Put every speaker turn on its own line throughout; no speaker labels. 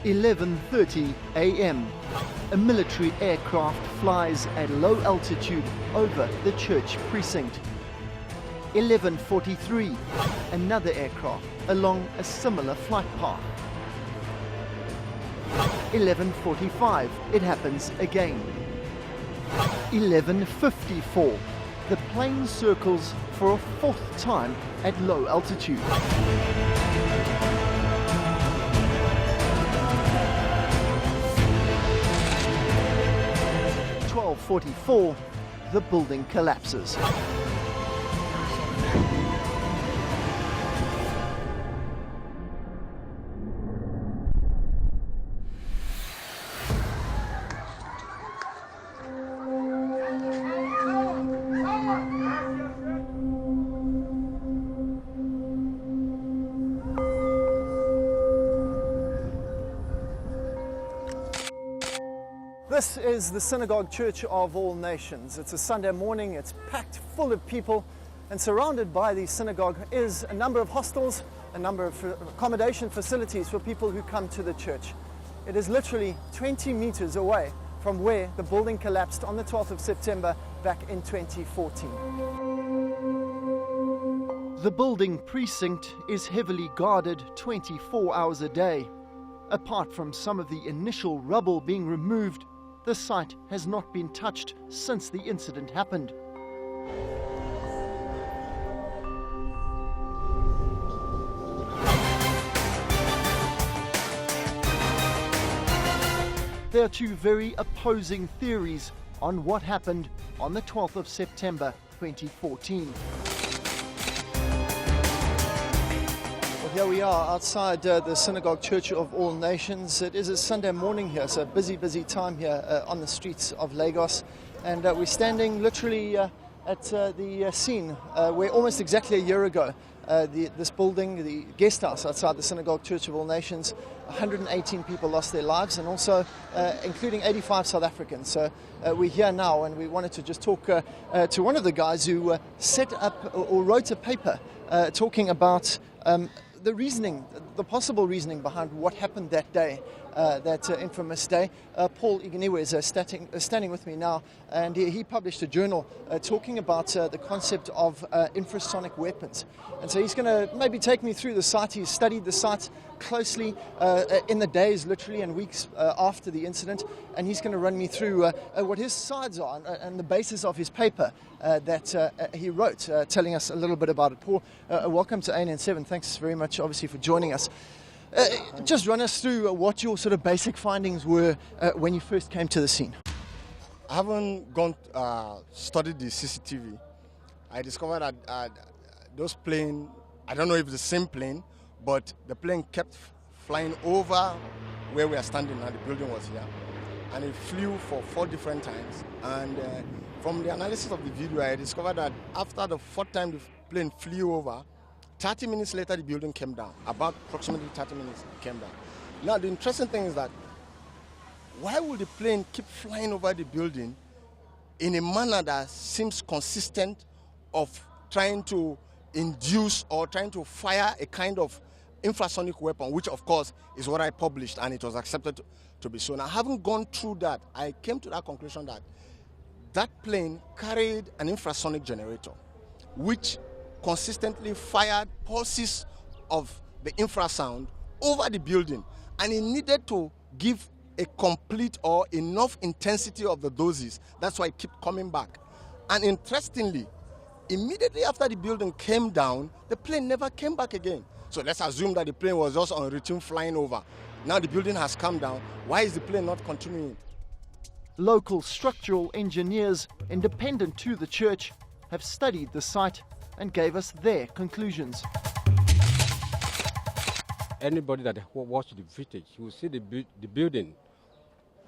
11:30 a.m. A military aircraft flies at low altitude over the church precinct. 11:43, another aircraft along a similar flight path. 11:45, it happens again. 11:54, the plane circles for a fourth time at low altitude. 12:44, the building collapses. This is the Synagogue Church of All Nations. It's a Sunday morning, it's packed full of people, and surrounded by the synagogue is a number of hostels, a number of accommodation facilities for people who come to the church. It is literally 20 meters away from where the building collapsed on the 12th of September back in 2014. The building precinct is heavily guarded 24 hours a day. Apart from some of the initial rubble being removed, the site has not been touched since the incident happened. There are two very opposing theories on what happened on the 12th of September 2014. Here we are outside the Synagogue Church of All Nations. It is a Sunday morning here, so busy time here on the streets of Lagos. And we're standing literally at the scene where almost exactly a year ago, this building, the guest house outside the Synagogue Church of All Nations, 118 people lost their lives, and also including 85 South Africans. So we're here now, and we wanted to just talk to one of the guys who set up or wrote a paper talking about the reasoning, the possible reasoning behind what happened that day, that infamous day. Paul Igniwe is standing with me now, and he published a journal talking about the concept of infrasonic weapons. And so he's going to maybe take me through the site. He's studied the site closely in the days, literally, and weeks after the incident, and he's going to run me through what his sides are and the basis of his paper that he wrote, telling us a little bit about it. Paul, welcome to ANN7. Thanks very much, obviously, for joining us. Just run us through what your sort of basic findings were when you first came to the scene.
I haven't gone studied the CCTV. I discovered that those planes, I don't know if it's the same plane, but the plane kept flying over where we are standing now. The building was here, and it flew for 4 different times. And from the analysis of the video, I discovered that after the 4th time the plane flew over, 30 minutes later the building came down. About approximately 30 minutes it came down. Now the interesting thing is that why would the plane keep flying over the building in a manner that seems consistent of trying to induce or trying to fire a kind of infrasonic weapon, which of course is what I published, and it was accepted to be so. Now, having gone through that, I came to that conclusion that that plane carried an infrasonic generator, which consistently fired pulses of the infrasound over the building, and it needed to give a complete or enough intensity of the doses. That's why it kept coming back. And interestingly, immediately after the building came down, the plane never came back again. So let's assume that the plane was just on routine flying over. Now the building has come down. Why is the plane not continuing?
Local structural engineers, independent to the church, have studied the site and gave us their conclusions.
Anybody that watched the footage will see the building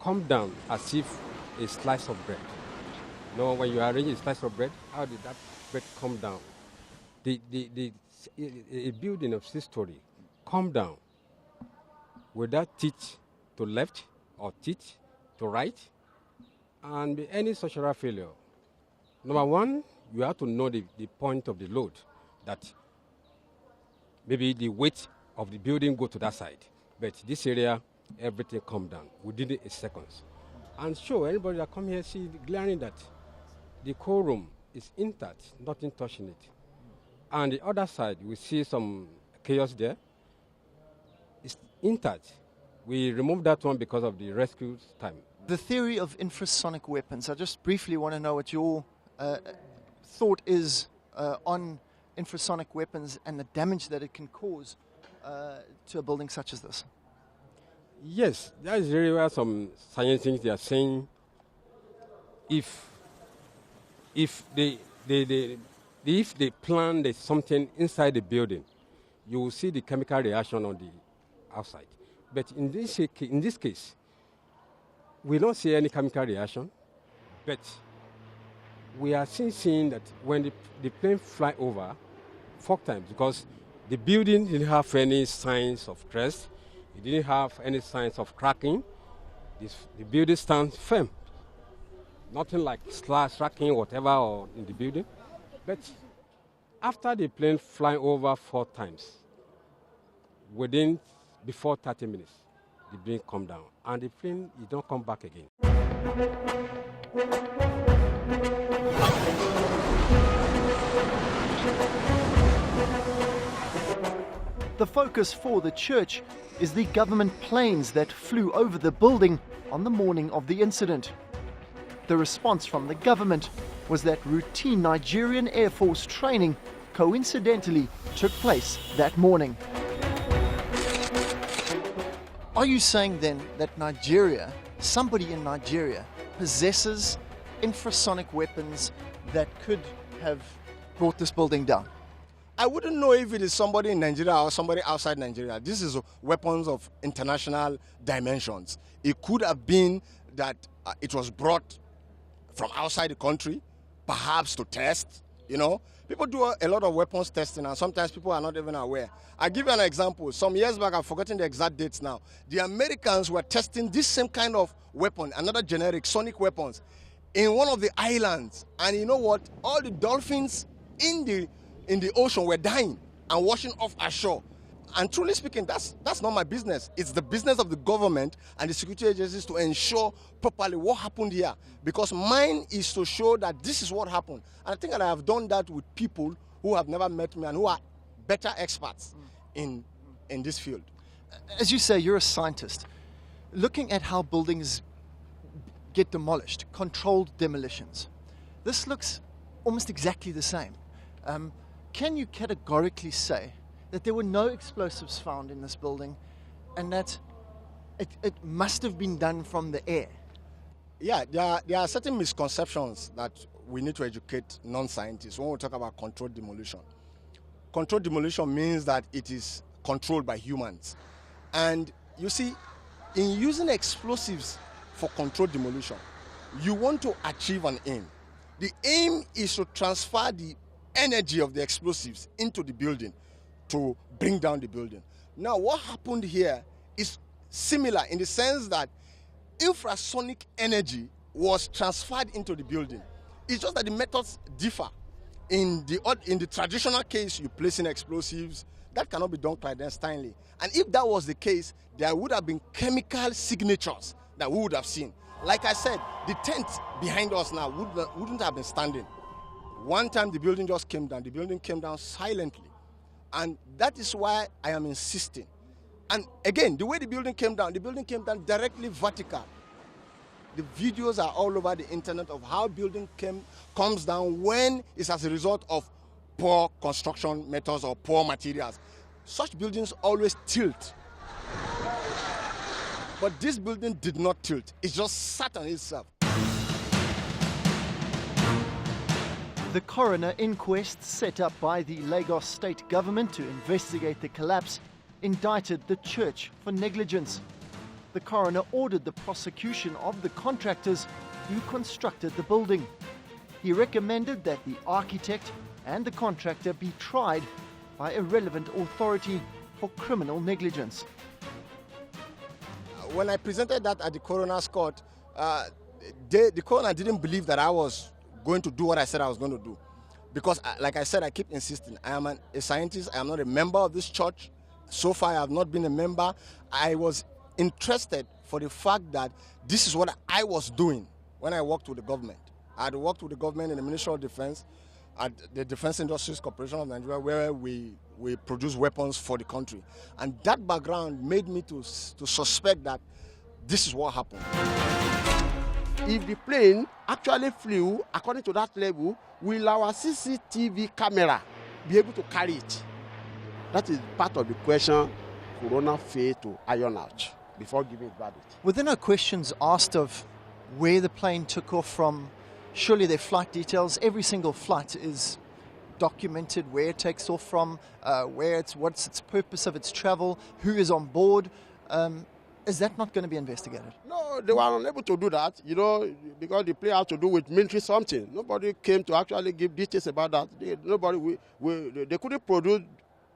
come down as if a slice of bread. You know, when you arrange a slice of bread, how did that bread come down? A building of 6-story come down without teeth to left or teeth to right, and any structural failure. Number one, you have to know the point of the load, that maybe the weight of the building go to that side. But this area everything come down within a second. And sure, anybody that come here see glaring that the core room is intact, nothing touching it. And the other side, we see some chaos there. It's intact. We removed that one because of the rescue time.
The theory of infrasonic weapons, I just briefly want to know what your thought is on infrasonic weapons and the damage that it can cause to a building such as this.
Yes, that is really where some scientists they are saying if they plan there's something inside the building, you will see the chemical reaction on the outside. But in this case, we don't see any chemical reaction, but we are seeing that when the plane fly over 4 times, because the building didn't have any signs of stress, it didn't have any signs of cracking. The building stands firm. Nothing like cracking, whatever, or in the building. But after the plane flying over 4 times, before 30 minutes, the plane come down, and the plane did not come back again.
The focus for the church is the government planes that flew over the building on the morning of the incident. The response from the government was that routine Nigerian Air Force training coincidentally took place that morning. Are you saying then that somebody in Nigeria, possesses infrasonic weapons that could have brought this building down?
I wouldn't know if it is somebody in Nigeria or somebody outside Nigeria. This is weapons of international dimensions. It could have been that it was brought from outside the country, perhaps to test, People do a lot of weapons testing, and sometimes people are not even aware. I'll give you an example. Some years back, I've forgotten the exact dates now. The Americans were testing this same kind of weapon, another generic sonic weapons, in one of the islands. And you know what? All the dolphins in the ocean were dying and washing off ashore. And truly speaking, that's not my business. It's the business of the government and the security agencies to ensure properly what happened here. Because mine is to show that this is what happened. And I think that I have done that with people who have never met me and who are better experts in this field.
As you say, you're a scientist. Looking at how buildings get demolished, controlled demolitions, this looks almost exactly the same. Can you categorically say that there were no explosives found in this building and that it must have been done from the air?
Yeah, there are certain misconceptions that we need to educate non-scientists when we talk about controlled demolition. Controlled demolition means that it is controlled by humans. And you see, in using explosives for controlled demolition, you want to achieve an aim. The aim is to transfer the energy of the explosives into the building to bring down the building. Now, what happened here is similar in the sense that infrasonic energy was transferred into the building. It's just that the methods differ. In the traditional case, you place in explosives, that cannot be done clandestinely. And if that was the case, there would have been chemical signatures that we would have seen. Like I said, the tent behind us now wouldn't have been standing. One time the building just came down. The building came down silently. And that is why I am insisting. And again, the way the building came down directly vertical. The videos are all over the internet of how building comes down when it's as a result of poor construction methods or poor materials. Such buildings always tilt. But this building did not tilt. It just sat on itself.
The coroner inquest set up by the Lagos state government to investigate the collapse indicted the church for negligence. The coroner ordered the prosecution of the contractors who constructed the building. He recommended that the architect and the contractor be tried by a relevant authority for criminal negligence.
When I presented that at the coroner's court, the coroner didn't believe that I was going to do what I said I was going to do. Because, like I said, I keep insisting. I am a scientist. I am not a member of this church. So far, I have not been a member. I was interested for the fact that this is what I was doing when I worked with the government. I had worked with the government in the Ministry of Defense at the Defense Industries Corporation of Nigeria, where we produce weapons for the country. And that background made me to suspect that this is what happened.
If the plane actually flew according to that level, will our CCTV camera be able to carry it? That is part of the question coroner failed to iron out before giving it verdict.
Were there no questions asked of where the plane took off from? Surely their flight details, every single flight is documented, where it takes off from, what's its purpose of its travel, who is on board. Is that not going to be investigated?
No, they were unable to do that, because the plane had to do with military something. Nobody came to actually give details about that. They couldn't produce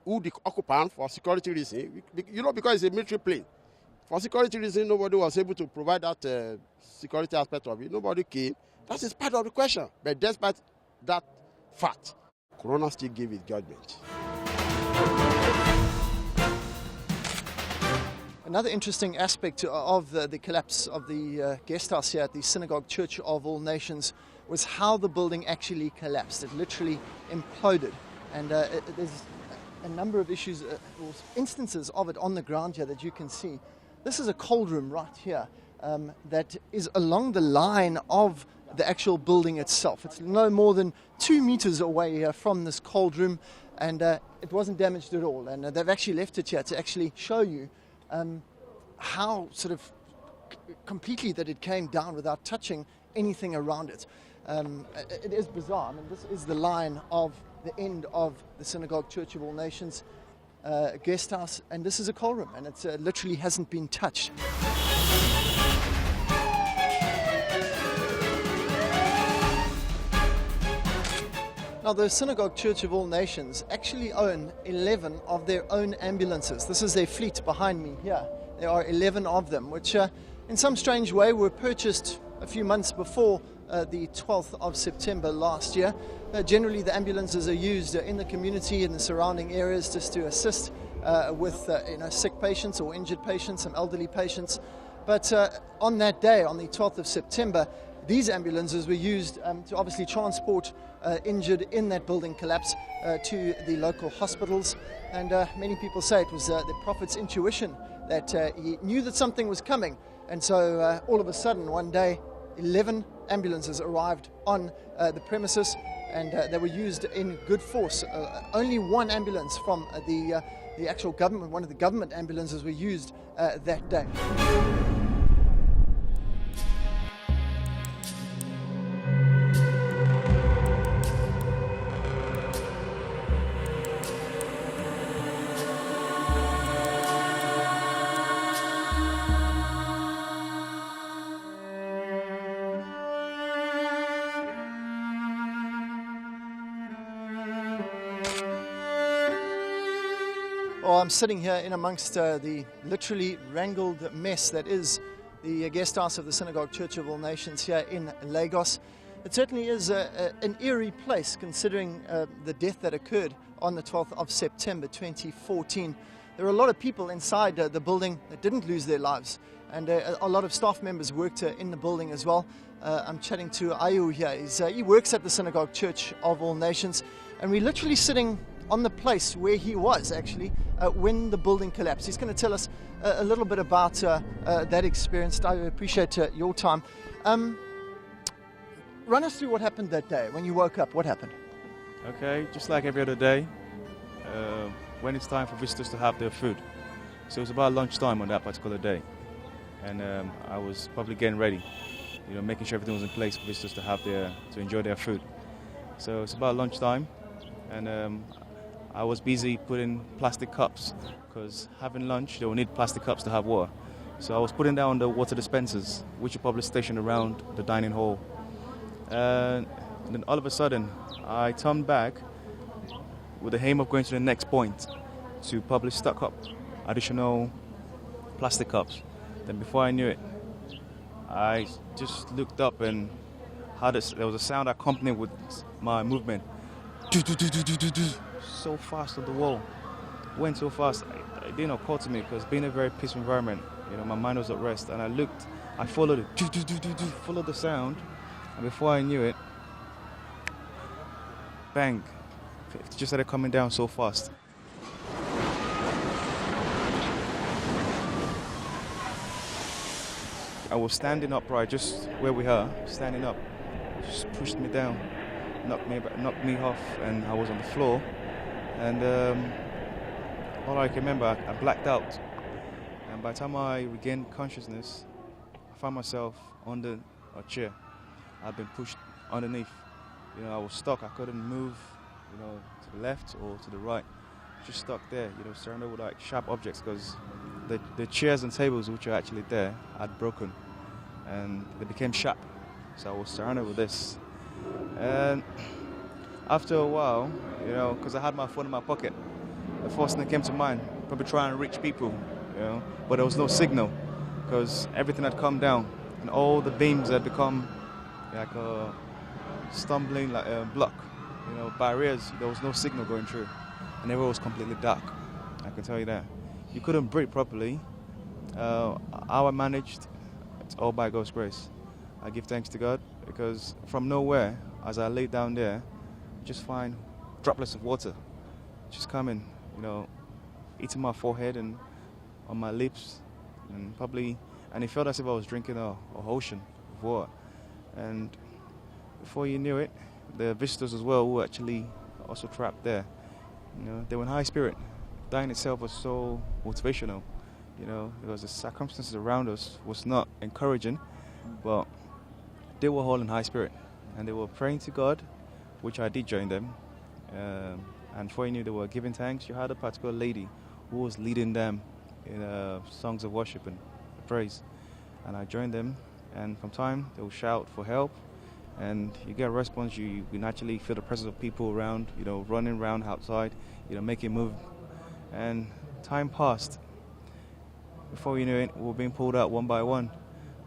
who the occupant for security reasons, because it's a military plane. For security reasons, nobody was able to provide that security aspect of it. Nobody came. That is part of the question. But despite that fact, coroner still gave his judgment.
Another interesting aspect of the collapse of the guest house here at the Synagogue Church of All Nations was how the building actually collapsed. It literally imploded. And there's a number of issues, or instances of it on the ground here that you can see. This is a cold room right here that is along the line of the actual building itself. It's no more than 2 meters away from this cold room, and it wasn't damaged at all. And they've actually left it here to actually show you how sort of completely that it came down without touching anything around it. It is bizarre. I mean, this is the line of the end of the Synagogue Church of All Nations guest house, and this is a coal room, and it literally hasn't been touched. Now, the Synagogue Church of All Nations actually own 11 of their own ambulances. This is their fleet behind me here. There are 11 of them, which in some strange way were purchased a few months before the 12th of September last year. Generally, the ambulances are used in the community, in the surrounding areas, just to assist with sick patients or injured patients, some elderly patients. But on that day, on the 12th of September, these ambulances were used to obviously transport injured in that building collapse to the local hospitals. And many people say it was the prophet's intuition that he knew that something was coming. And so all of a sudden, one day, 11 ambulances arrived on the premises, and they were used in good force. Only one ambulance from the actual government, one of the government ambulances, were used that day. Well, I'm sitting here in amongst the literally wrangled mess that is the guest house of the Synagogue Church of All Nations here in Lagos. It certainly is an eerie place, considering the death that occurred on the 12th of September 2014. There are a lot of people inside the building that didn't lose their lives, and a lot of staff members worked in the building as well. I'm chatting to Ayu here. He works at the Synagogue Church of All Nations, and we're literally sitting on the place where he was actually when the building collapsed. He's going to tell us a little bit about that experience. I appreciate your time. Run us through what happened that day. When you woke up, what happened?
Okay, just like every other day, when it's time for visitors to have their food. So it was about lunchtime on that particular day. And I was probably getting ready, making sure everything was in place for visitors to enjoy their food. So it's about lunchtime, and I was busy putting plastic cups, because having lunch, they will need plastic cups to have water. So I was putting down the water dispensers, which are probably stationed around the dining hall. And then all of a sudden, I turned back with the aim of going to the next point to probably stock up additional plastic cups. Then before I knew it, I just looked up and there was a sound accompanied with my movement. So fast on the wall. Went so fast, it didn't occur to me, because being a very peaceful environment, You know, my mind was at rest, and I looked. I followed it, followed the sound, and before I knew it, bang! It just started coming down so fast. I was standing upright, just where we are, standing up. Just pushed me down, knocked me off, and I was on the floor. And all I can remember, I blacked out. And by the time I regained consciousness, I found myself under a chair. I'd been pushed underneath. You know, I was stuck. I couldn't move, you know, to the left or to the right. Just stuck there, you know, surrounded with like sharp objects, because the chairs and tables which are actually there had broken, and they became sharp. So I was surrounded with this. And after a while, you know, because I had my phone in my pocket, the first thing that came to mind, probably try and reach people, you know, but there was no signal, because everything had come down, and all the beams had become like a stumbling, like a block, you know, barriers. There was no signal going through, and everywhere was completely dark. I can tell you that. You couldn't breathe properly. How I managed, it's all by God's grace. I give thanks to God, because from nowhere, as I lay down there, just find droplets of water just coming, you know, hitting my forehead and on my lips, and it felt as if I was drinking a ocean of water. And before you knew it, the visitors as well were actually also trapped there. You know, they were in high spirit. That in itself was so motivational, you know, because the circumstances around us was not encouraging, but they were all in high spirit, and they were praying to God, which I did join them. And before you knew, they were giving thanks. You had a particular lady who was leading them in songs of worship and praise, and I joined them. And from time they will shout for help, and you get a response. You naturally feel the presence of people around, you know, running around outside, you know, making move. And time passed. Before you knew it, we were being pulled out one by one,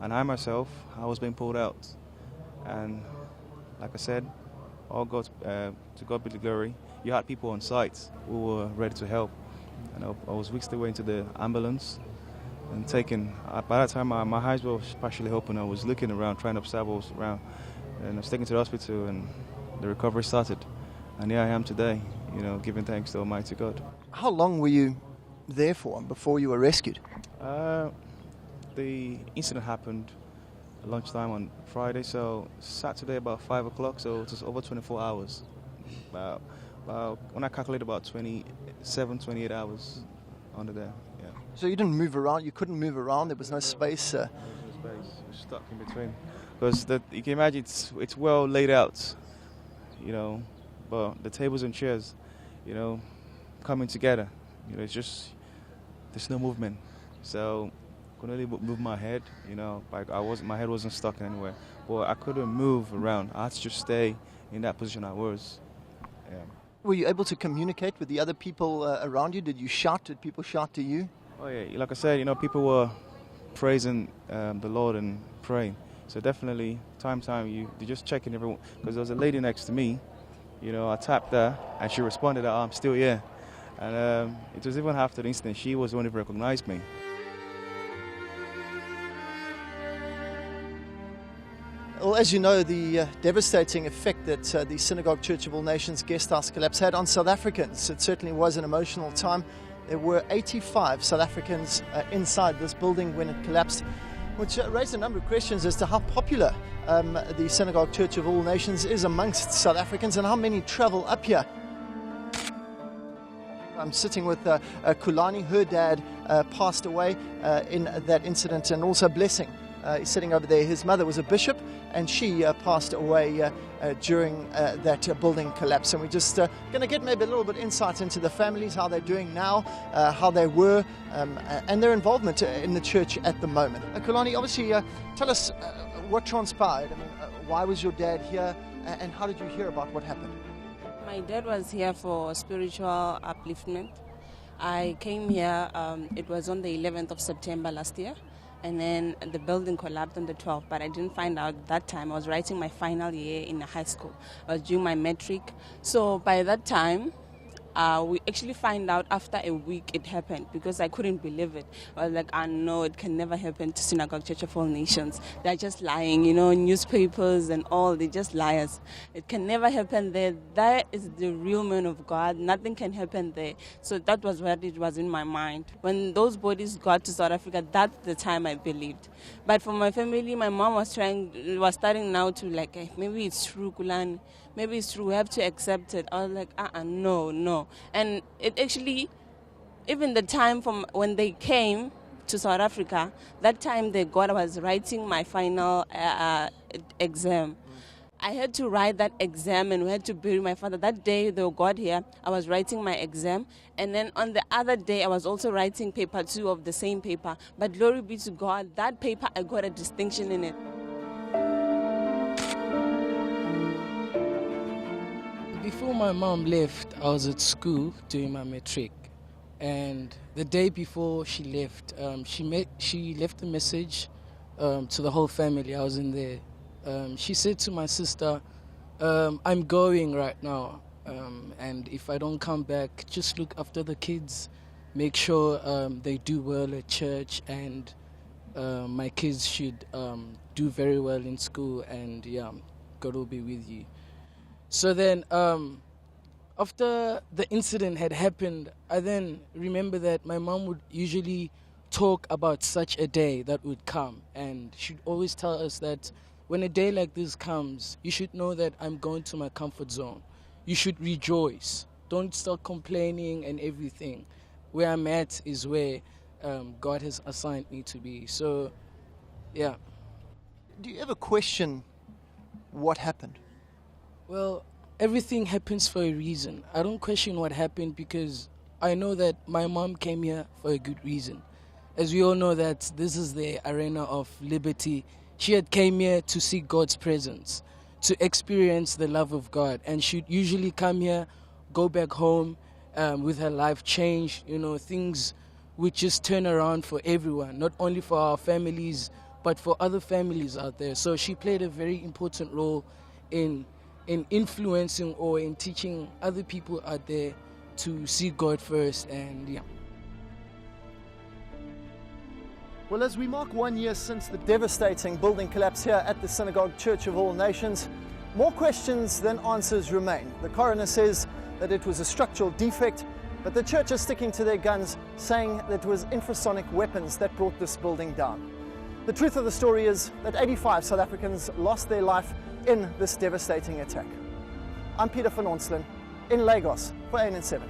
and I myself, I was being pulled out. And like I said, all God, to God be the glory. You had people on site who were ready to help, and I was whisked away into the ambulance and taken. By that time, my eyes were partially open. I was looking around, trying to observe what was around, and I was taken to the hospital, and the recovery started. And here I am today, you know, giving thanks to Almighty God.
How long were you there for before you were rescued?
The incident happened at lunchtime on Friday, so Saturday about 5 o'clock, so it was over 24 hours. About when I calculated, about 27, 28 hours under there, yeah.
So you didn't move around, you couldn't move around, there was no space?
There was no space, you were stuck in between. Because you can imagine it's well laid out, you know, but the tables and chairs, you know, coming together, you know, it's just, there's no movement. So I couldn't really move my head, you know, like my head wasn't stuck anywhere, but I couldn't move around. I had to just stay in that position I was. Yeah.
Were you able to communicate with the other people around you? Did you shout? Did people shout to you?
Oh yeah, like I said, you know, people were praising the Lord and praying. So definitely, time, you just checking everyone. Because there was a lady next to me, you know, I tapped her and she responded that, I'm still here. And it was even after the incident, she was the one who recognized me.
Well, as you know, the devastating effect that the Synagogue Church of All Nations guest house collapse had on South Africans, it certainly was an emotional time. There were 85 South Africans inside this building when it collapsed, which raised a number of questions as to how popular the Synagogue Church of All Nations is amongst South Africans and how many travel up here. I'm sitting with Kulani. Her dad passed away in that incident, and also Blessing. He's sitting over there. His mother was a bishop, and she passed away during that building collapse. And we're just going to get maybe a little bit insight into the families, how they're doing now, how they were, and their involvement in the church at the moment. Kulani, obviously, tell us what transpired. I mean, why was your dad here, and how did you hear about what happened?
My dad was here for spiritual upliftment. I came here, it was on the 11th of September last year, and then the building collapsed on the 12th, but I didn't find out that time. I was writing my final year in high school. I was doing my metric. So by that time, We actually find out after a week it happened because I couldn't believe it. I was like, I know it can never happen to Synagogue Church of All Nations. They're just lying, newspapers and all, they're just liars. It can never happen there. That is the real man of God. Nothing can happen there. So that was what it was in my mind. When those bodies got to South Africa, that's the time I believed. But for my family, my mom was starting now to like, maybe it's true, Kulani. Maybe it's true, we have to accept it. I was like, no. And it actually, even the time from when they came to South Africa, that time I was writing my final exam. I had to write that exam and we had to bury my father. That day they got here, I was writing my exam. And then on the other day, I was also writing paper 2 of the same paper. But glory be to God, that paper, I got a distinction in it.
Before my mom left, I was at school doing my matric. And the day before she left, she left a message to the whole family. I was in there. She said to my sister, I'm going right now. And if I don't come back, just look after the kids. Make sure they do well at church. And my kids should do very well in school. And yeah, God will be with you. So then, after the incident had happened, I then remember that my mom would usually talk about such a day that would come. And she'd always tell us that when a day like this comes, you should know that I'm going to my comfort zone. You should rejoice. Don't start complaining and everything. Where I'm at is where God has assigned me to be. So, yeah.
Do you ever question what happened?
Well, everything happens for a reason. I don't question what happened because I know that my mom came here for a good reason. As we all know that this is the arena of liberty. She had came here to seek God's presence, to experience the love of God. And she'd usually come here, go back home with her life changed. Things would just turn around for everyone, not only for our families, but for other families out there. So she played a very important role in influencing or in teaching other people out there to seek God first. And yeah.
Well, as we mark 1 year since the devastating building collapse here at the Synagogue Church of All Nations, more questions than answers remain. The coroner says that it was a structural defect, but the church is sticking to their guns, saying that it was infrasonic weapons that brought this building down. The truth of the story is that 85 South Africans lost their life in this devastating attack. I'm Peter van Onselen in Lagos for ANN7.